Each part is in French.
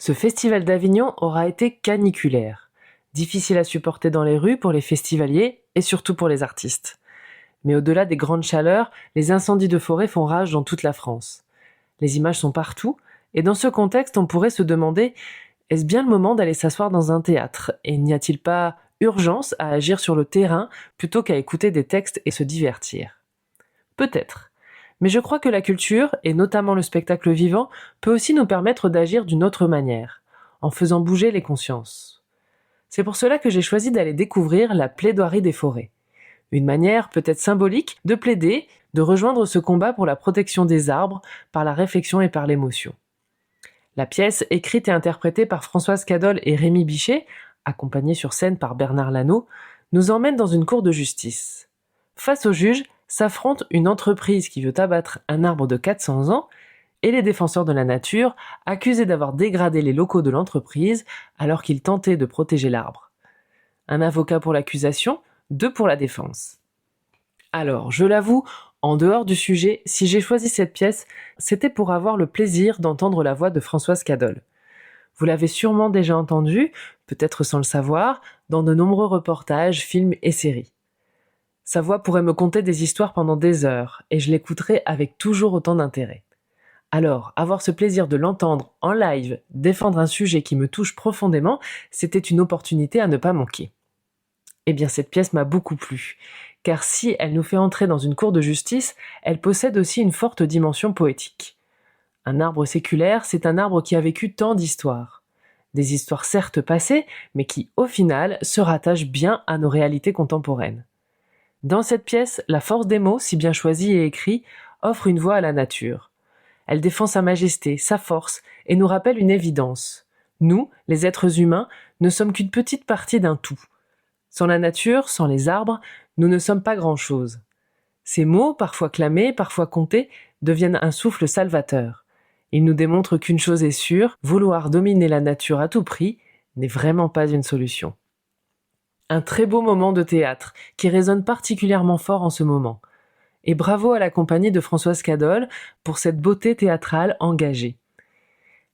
Ce festival d'Avignon aura été caniculaire. Difficile à supporter dans les rues pour les festivaliers et surtout pour les artistes. Mais au-delà des grandes chaleurs, les incendies de forêt font rage dans toute la France. Les images sont partout, et dans ce contexte, on pourrait se demander: est-ce bien le moment d'aller s'asseoir dans un théâtre? Et n'y a-t-il pas urgence à agir sur le terrain plutôt qu'à écouter des textes et se divertir? Peut-être. Mais je crois que la culture, et notamment le spectacle vivant, peut aussi nous permettre d'agir d'une autre manière, en faisant bouger les consciences. C'est pour cela que j'ai choisi d'aller découvrir la plaidoirie des forêts. Une manière peut-être symbolique de plaider, de rejoindre ce combat pour la protection des arbres par la réflexion et par l'émotion. La pièce, écrite et interprétée par Françoise Cadol et Rémi Bichet, accompagnée sur scène par Bernard Lano, nous emmène dans une cour de justice. Face au juge, s'affronte une entreprise qui veut abattre un arbre de 400 ans et les défenseurs de la nature, accusés d'avoir dégradé les locaux de l'entreprise alors qu'ils tentaient de protéger l'arbre. Un avocat pour l'accusation, 2 pour la défense. Alors, je l'avoue, en dehors du sujet, si j'ai choisi cette pièce, c'était pour avoir le plaisir d'entendre la voix de Françoise Cadol. Vous l'avez sûrement déjà entendue, peut-être sans le savoir, dans de nombreux reportages, films et séries. Sa voix pourrait me conter des histoires pendant des heures, et je l'écouterai avec toujours autant d'intérêt. Alors, avoir ce plaisir de l'entendre en live, défendre un sujet qui me touche profondément, c'était une opportunité à ne pas manquer. Eh bien, cette pièce m'a beaucoup plu, car si elle nous fait entrer dans une cour de justice, elle possède aussi une forte dimension poétique. Un arbre séculaire, c'est un arbre qui a vécu tant d'histoires. Des histoires certes passées, mais qui, au final, se rattachent bien à nos réalités contemporaines. Dans cette pièce, la force des mots, si bien choisis et écrits, offre une voix à la nature. Elle défend sa majesté, sa force, et nous rappelle une évidence. Nous, les êtres humains, ne sommes qu'une petite partie d'un tout. Sans la nature, sans les arbres, nous ne sommes pas grand-chose. Ces mots, parfois clamés, parfois comptés, deviennent un souffle salvateur. Ils nous démontrent qu'une chose est sûre, vouloir dominer la nature à tout prix n'est vraiment pas une solution. Un très beau moment de théâtre, qui résonne particulièrement fort en ce moment. Et bravo à la compagnie de Françoise Cadol pour cette beauté théâtrale engagée.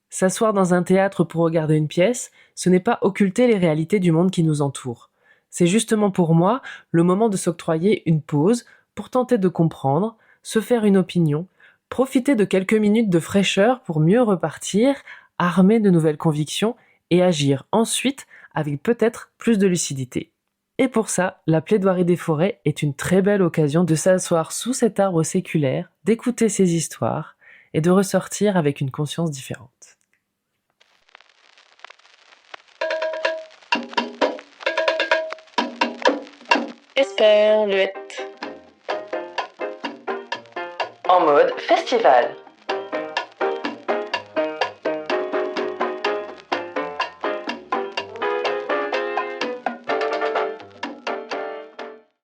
S'asseoir dans un théâtre pour regarder une pièce, ce n'est pas occulter les réalités du monde qui nous entoure. C'est justement pour moi le moment de s'octroyer une pause pour tenter de comprendre, se faire une opinion, profiter de quelques minutes de fraîcheur pour mieux repartir, armé de nouvelles convictions et agir ensuite avec peut-être plus de lucidité. Et pour ça, la plaidoirie des forêts est une très belle occasion de s'asseoir sous cet arbre séculaire, d'écouter ces histoires et de ressortir avec une conscience différente. Esperluette. En mode festival.